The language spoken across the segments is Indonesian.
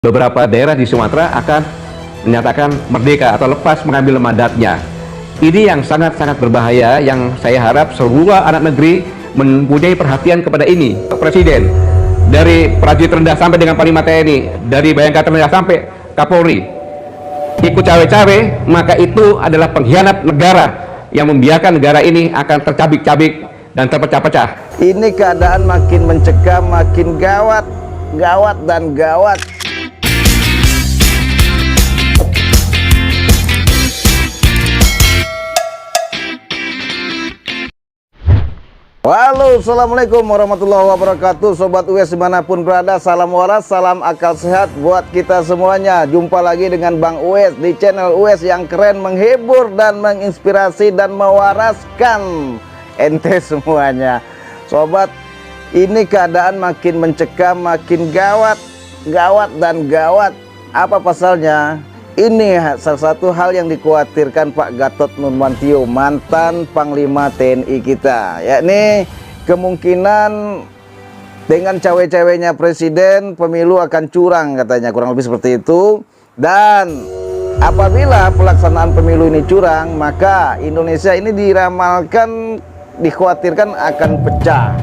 Beberapa daerah di Sumatera akan menyatakan merdeka atau lepas mengambil mandatnya. Ini yang sangat-sangat berbahaya, yang saya harap semua anak negeri mempunyai perhatian kepada ini. Presiden, dari prajurit rendah sampai dengan Panglima TNI, dari Bayangkara rendah sampai Kapolri, ikut cawe-cawe, maka itu adalah pengkhianat negara yang membiarkan negara ini akan tercabik-cabik dan terpecah-pecah. Ini keadaan makin mencekam, makin gawat, gawat dan gawat. Halo, assalamualaikum warahmatullahi wabarakatuh. Sobat US dimanapun berada, salam waras, salam akal sehat buat kita semuanya. Jumpa lagi dengan Bang US di channel US yang keren, menghibur dan menginspirasi dan mewaraskan ente semuanya. Sobat, ini keadaan makin mencekam, makin gawat, gawat dan gawat. Apa pasalnya? Ini salah satu hal yang dikhawatirkan Pak Gatot Nurmantio, mantan Panglima TNI kita, yakni kemungkinan dengan cawe-cawenya presiden pemilu akan curang, katanya, kurang lebih seperti itu. Dan apabila pelaksanaan pemilu ini curang, maka Indonesia ini diramalkan, dikhawatirkan akan pecah,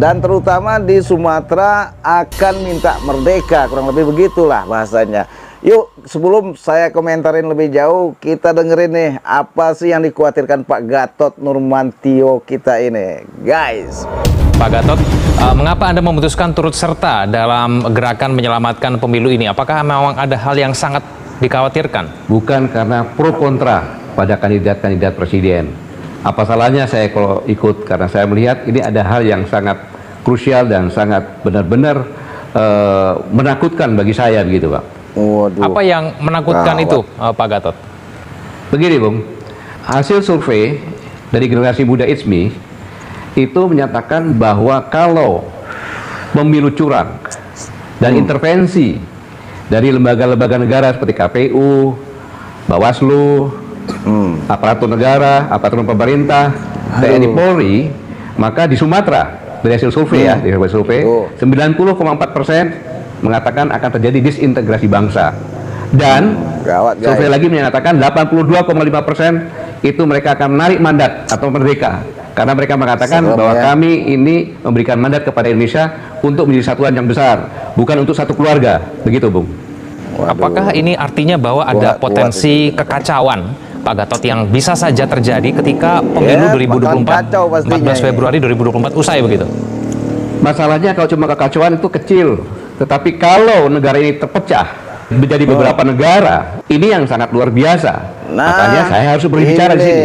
dan terutama di Sumatera akan minta merdeka, kurang lebih begitulah bahasanya. Yuk, sebelum saya komentarin lebih jauh, kita dengerin nih apa sih yang dikhawatirkan Pak Gatot Nurmantio kita ini, guys. Pak Gatot, mengapa Anda memutuskan turut serta dalam gerakan menyelamatkan pemilu ini? Apakah memang ada hal yang sangat dikhawatirkan? Bukan karena pro kontra pada kandidat-kandidat presiden. Apa salahnya saya kalau ikut? Karena saya melihat ini ada hal yang sangat krusial dan sangat benar-benar menakutkan bagi saya, begitu Pak. Waduh. Apa yang menakutkan itu, Pak Gatot? Begini, Bung. Hasil survei dari generasi muda ITSMI itu menyatakan bahwa kalau pemilu curang dan intervensi dari lembaga-lembaga negara seperti KPU, Bawaslu, aparatur negara, aparatur pemerintah, TNI Polri, maka di Sumatera dari hasil survei dari hasil survei 90,4% mengatakan akan terjadi disintegrasi bangsa, dan survei lagi menyatakan 82,5% itu mereka akan menarik mandat atau merdeka, karena mereka mengatakan bahwa kami ini memberikan mandat kepada Indonesia untuk menjadi satuan yang besar, bukan untuk satu keluarga, begitu Bung. Apakah ini artinya bahwa ada potensi kekacauan, Pak Gatot, yang bisa saja terjadi ketika pemilu 2024, 14 Februari 2024 usai begitu? Masalahnya kalau cuma kekacauan itu kecil, tetapi kalau negara ini terpecah menjadi beberapa negara, ini yang sangat luar biasa. Makanya saya harus berbicara di sini.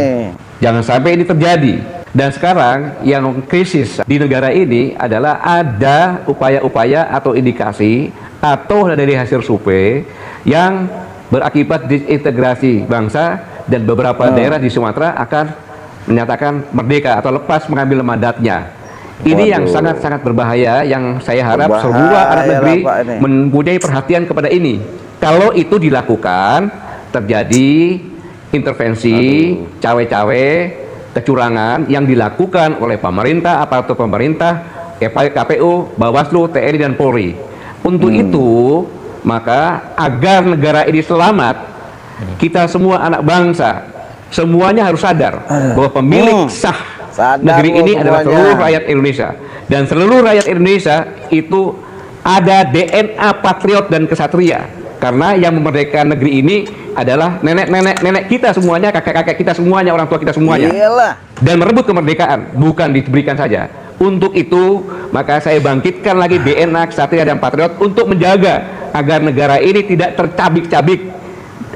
Jangan sampai ini terjadi. Dan sekarang yang krisis di negara ini adalah ada upaya-upaya atau indikasi atau dari hasil survei yang berakibat disintegrasi bangsa, dan beberapa daerah di Sumatera akan menyatakan merdeka atau lepas mengambil mandatnya. Ini yang sangat-sangat berbahaya, yang saya harap semua anak negeri mempunyai perhatian kepada ini. Kalau itu dilakukan, terjadi intervensi, cawe-cawe, kecurangan yang dilakukan oleh pemerintah, aparatur pemerintah, KPU, Bawaslu, TNI, dan Polri. Untuk itu, maka agar negara ini selamat, kita semua anak bangsa, semuanya harus sadar bahwa pemilik sah negeri ini adalah seluruh rakyat Indonesia, dan seluruh rakyat Indonesia itu ada DNA patriot dan kesatria, karena yang memerdekakan negeri ini adalah nenek kita semuanya, kakek-kakek kita semuanya, orang tua kita semuanya. Dan merebut kemerdekaan bukan diberikan saja. Untuk itu maka saya bangkitkan lagi DNA kesatria dan patriot untuk menjaga agar negara ini tidak tercabik-cabik,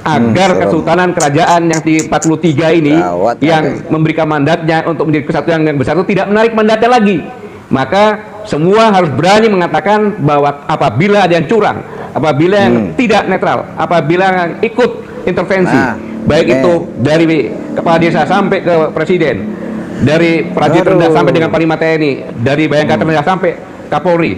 agar kesultanan kerajaan yang di 43 ini yang memberikan mandatnya untuk menjadi kesatuan yang besar itu tidak menarik mandatnya lagi. Maka semua harus berani mengatakan bahwa apabila ada yang curang, apabila yang tidak netral, apabila yang ikut intervensi, baik itu dari kepala desa sampai ke presiden, dari prajurit rendah sampai dengan Panglima TNI, dari Bayangkara rendah sampai Kapolri,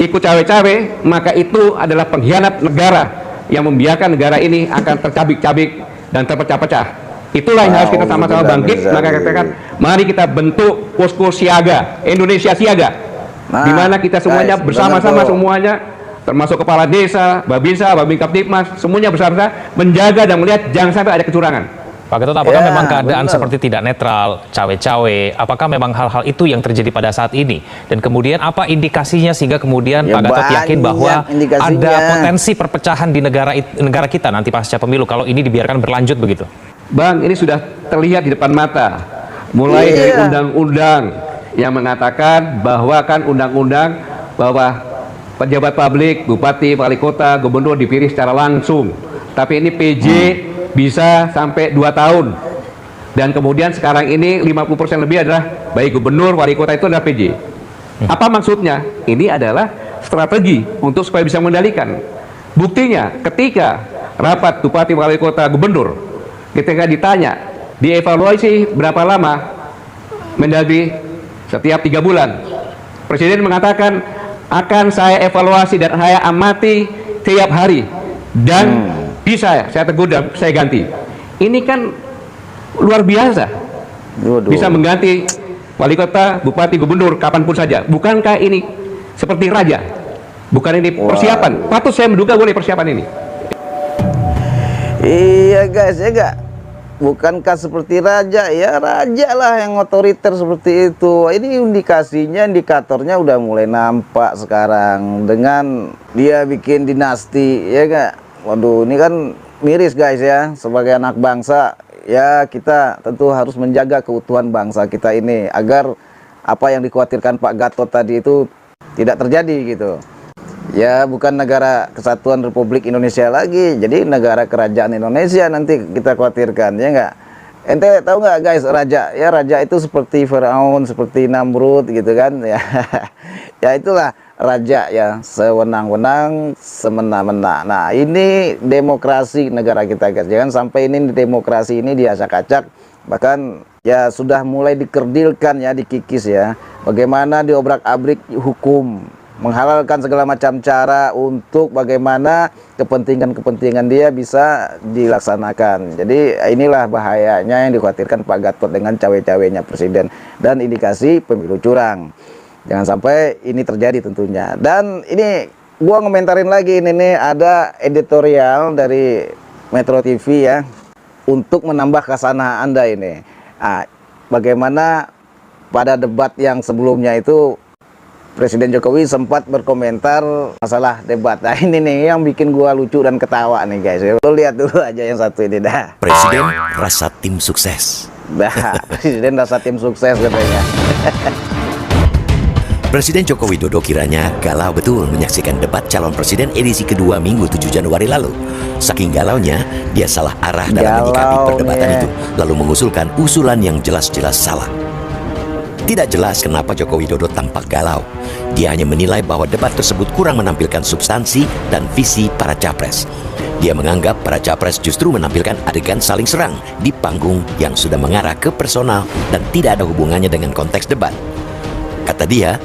ikut cawe-cawe, maka itu adalah pengkhianat negara yang membiarkan negara ini akan tercabik-cabik dan terpecah-pecah. Itulah yang harus kita sama-sama bangkit. Maka katakan, mari kita bentuk posko siaga, Indonesia Siaga, di mana kita semuanya bersama-sama semuanya termasuk kepala desa, Babinsa, Babin Kaptipmas, semuanya bersama-sama menjaga dan melihat jangan sampai ada kecurangan. Pak Gatot, apakah Ya, memang keadaan benar. seperti tidak netral, cawe-cawe, apakah memang hal-hal itu yang terjadi pada saat ini? Dan kemudian apa indikasinya sehingga kemudian Ya, Pak Gatot yakin banyak bahwa indikasinya. ada potensi perpecahan di negara kita nanti pasca pemilu kalau ini dibiarkan berlanjut begitu? Bang, ini sudah terlihat di depan mata. Mulai dari Iya. undang-undang yang mengatakan bahwa kan undang-undang bahwa pejabat publik, bupati, wali kota, gubernur dipilih secara langsung. Tapi ini PJ bisa sampai 2 tahun. Dan kemudian sekarang ini 50% lebih adalah baik gubernur, wali kota itu adalah PJ. Apa maksudnya? Ini adalah strategi untuk supaya bisa mengendalikan. Buktinya ketika rapat bupati, wali kota, gubernur, ketika ditanya, dievaluasi berapa lama, Mendagri setiap 3 bulan. Presiden mengatakan akan saya evaluasi dan saya amati tiap hari dan bisa saya tegur dan saya ganti. Ini kan luar biasa. Waduh. Bisa mengganti wali kota, bupati, gubernur kapanpun saja. Bukankah ini seperti raja? Bukan ini persiapan? Patut saya menduga boleh persiapan ini. Iya guys, ya enggak? Bukankah seperti raja? Ya raja lah yang otoriter seperti itu. Ini indikasinya, indikatornya udah mulai nampak sekarang dengan dia bikin dinasti, ya enggak? Waduh, ini kan miris guys ya. Sebagai anak bangsa, ya kita tentu harus menjaga keutuhan bangsa kita ini agar apa yang dikhawatirkan Pak Gatot tadi itu tidak terjadi gitu. Ya bukan negara kesatuan Republik Indonesia lagi, jadi negara kerajaan Indonesia nanti kita khawatirkan, ya enggak? Ente tahu nggak guys, raja ya, raja itu seperti Firaun, seperti Namrud gitu kan ya. Ya itulah raja ya, sewenang-wenang, semena-mena. Nah ini demokrasi negara kita guys, jangan sampai ini demokrasi ini diacak-acak, bahkan ya sudah mulai dikerdilkan ya, dikikis ya. Bagaimana diobrak-abrik hukum, menghalalkan segala macam cara untuk bagaimana kepentingan-kepentingan dia bisa dilaksanakan. Jadi inilah bahayanya yang dikhawatirkan Pak Gatot dengan cawe-cawenya presiden dan indikasi pemilu curang. Jangan sampai ini terjadi tentunya. Dan ini gua ngomentarin lagi ini nih, ada editorial dari Metro TV ya untuk menambah khasanah Anda ini. Nah, bagaimana pada debat yang sebelumnya itu Presiden Jokowi sempat berkomentar masalah debat. Nah ini nih yang bikin gua lucu dan ketawa nih guys. Lo lihat dulu aja yang satu ini dah. Presiden rasa tim sukses. Dah, Presiden rasa tim sukses katanya. Presiden Joko Widodo kiranya galau betul menyaksikan debat calon presiden edisi kedua Minggu 7 Januari lalu. Saking galaunya, dia salah arah dalam menyikapi perdebatan itu, lalu mengusulkan usulan yang jelas-jelas salah. Tidak jelas kenapa Joko Widodo tampak galau. Dia hanya menilai bahwa debat tersebut kurang menampilkan substansi dan visi para capres. Dia menganggap para capres justru menampilkan adegan saling serang di panggung yang sudah mengarah ke personal dan tidak ada hubungannya dengan konteks debat. Kata dia,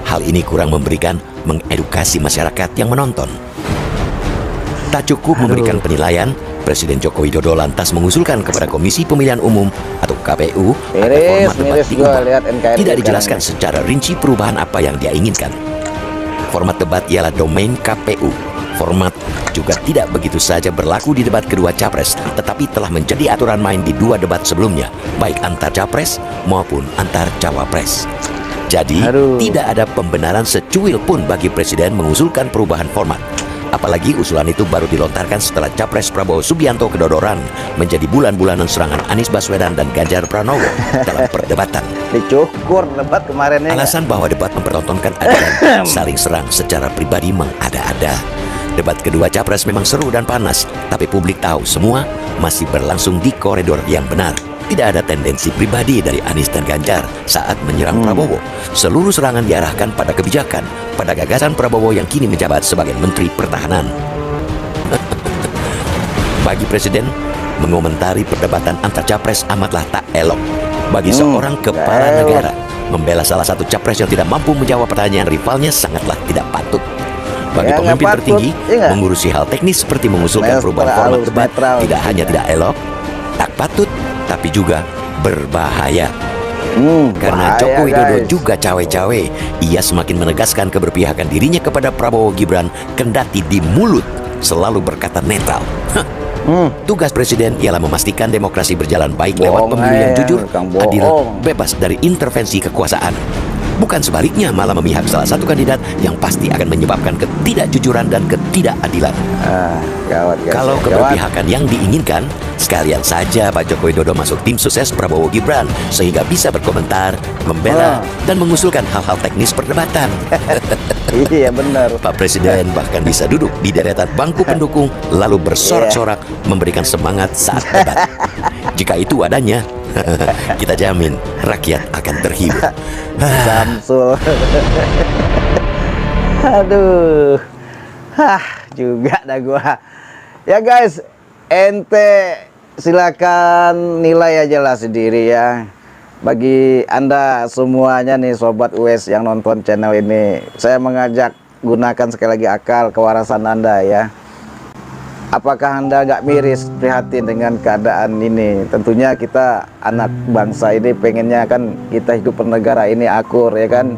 hal ini kurang memberikan mengedukasi masyarakat yang menonton. Tak cukup memberikan penilaian, Presiden Joko Widodo lantas mengusulkan kepada Komisi Pemilihan Umum atau KPU agar format debat diubah. Tidak dijelaskan secara rinci perubahan apa yang dia inginkan. Format debat ialah domain KPU. Format juga tidak begitu saja berlaku di debat kedua capres, tetapi telah menjadi aturan main di 2 debat sebelumnya, baik antar capres maupun antar cawapres. Jadi, tidak ada pembenaran secuil pun bagi Presiden mengusulkan perubahan format. Apalagi usulan itu baru dilontarkan setelah Capres Prabowo Subianto kedodoran menjadi bulan-bulanan serangan Anies Baswedan dan Ganjar Pranowo dalam perdebatan. Dicukur debat kemarin ya. Alasan bahwa debat mempertontonkan adegan saling serang secara pribadi mengada-ada. Debat kedua Capres memang seru dan panas, tapi publik tahu semua masih berlangsung di koridor yang benar. Tidak ada tendensi pribadi dari Anies dan Ganjar saat menyerang Prabowo. Seluruh serangan diarahkan pada kebijakan, pada gagasan Prabowo yang kini menjabat sebagai Menteri Pertahanan. Bagi Presiden, mengomentari perdebatan antar capres amatlah tak elok. Bagi seorang kepala negara, membela salah satu capres yang tidak mampu menjawab pertanyaan rivalnya sangatlah tidak patut. Bagi pemimpin tertinggi, mengurusi hal teknis seperti mengusulkan perubahan format debat tidak hanya tidak elok, tak patut, tapi juga berbahaya. Karena bahaya, Joko Widodo guys. juga cawe-cawe, ia semakin menegaskan keberpihakan dirinya kepada Prabowo Gibran, kendati di mulut selalu berkata netral. Tugas presiden ialah memastikan demokrasi berjalan baik lewat Bohong pemilu yang aja, jujur, Kang, adil, bohong. bebas dari intervensi kekuasaan. Bukan sebaliknya, malah memihak salah satu kandidat yang pasti akan menyebabkan ketidakjujuran dan ketidakadilan. Gawat, guys. Kalau Gawat. keberpihakan yang diinginkan, sekalian saja Pak Joko Widodo masuk tim sukses Prabowo Gibran sehingga bisa berkomentar, membela, dan mengusulkan hal-hal teknis perdebatan. Iya benar. Pak Presiden bahkan bisa duduk di deretan bangku pendukung lalu bersorak-sorak memberikan semangat saat debat. Jika itu adanya, kita jamin rakyat akan terhibur. Samsul. Aduh. Juga dah gua. Ya guys, ente silakan nilai aja lah sendiri ya. Bagi Anda semuanya nih Sobat US yang nonton channel ini, saya mengajak gunakan sekali lagi akal kewarasan Anda ya. Apakah Anda gak miris prihatin dengan keadaan ini? Tentunya kita anak bangsa ini pengennya kan kita hidup bernegara ini akur ya kan,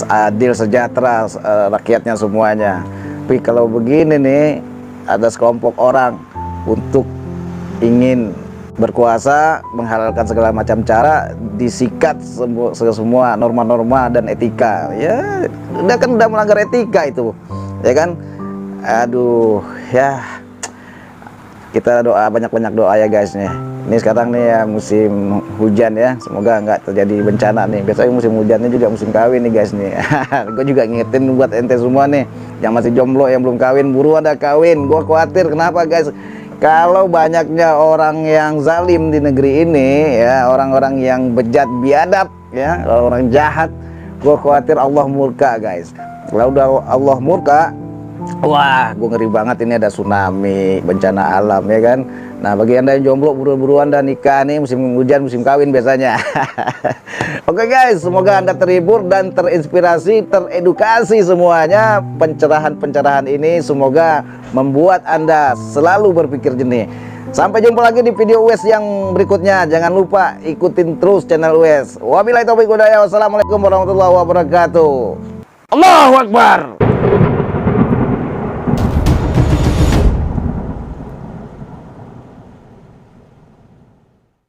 adil sejahtera rakyatnya semuanya. Tapi kalau begini nih, ada sekelompok orang untuk ingin berkuasa, menghalalkan segala macam cara, disikat semua norma-norma dan etika. Ya, udah melanggar etika itu, ya kan? Aduh, ya. Kita doa, banyak-banyak doa ya guys nih. Ini sekarang nih ya musim hujan ya, semoga nggak terjadi bencana nih. Biasanya musim hujannya juga musim kawin nih guys nih. Gue juga ngingetin buat ente semua nih yang masih jomblo, yang belum kawin, buruan ada kawin. Gue khawatir kenapa guys? Kalau banyaknya orang yang zalim di negeri ini ya, orang-orang yang bejat biadab ya, orang-orang jahat, gue khawatir Allah murka guys. Kalau udah Allah murka, wah, gue ngeri banget, ini ada tsunami, bencana alam ya kan. Nah, bagi Anda yang jomblo, buruan dan nikah nih, musim hujan, musim kawin biasanya. Oke guys, semoga Anda terhibur dan terinspirasi, teredukasi semuanya. Pencerahan-pencerahan ini semoga membuat Anda selalu berpikir jernih. Sampai jumpa lagi di video US yang berikutnya. Jangan lupa ikutin terus channel US. Wabillahi taufiq wal hidayah. Wassalamualaikum warahmatullahi wabarakatuh. Allahu Akbar.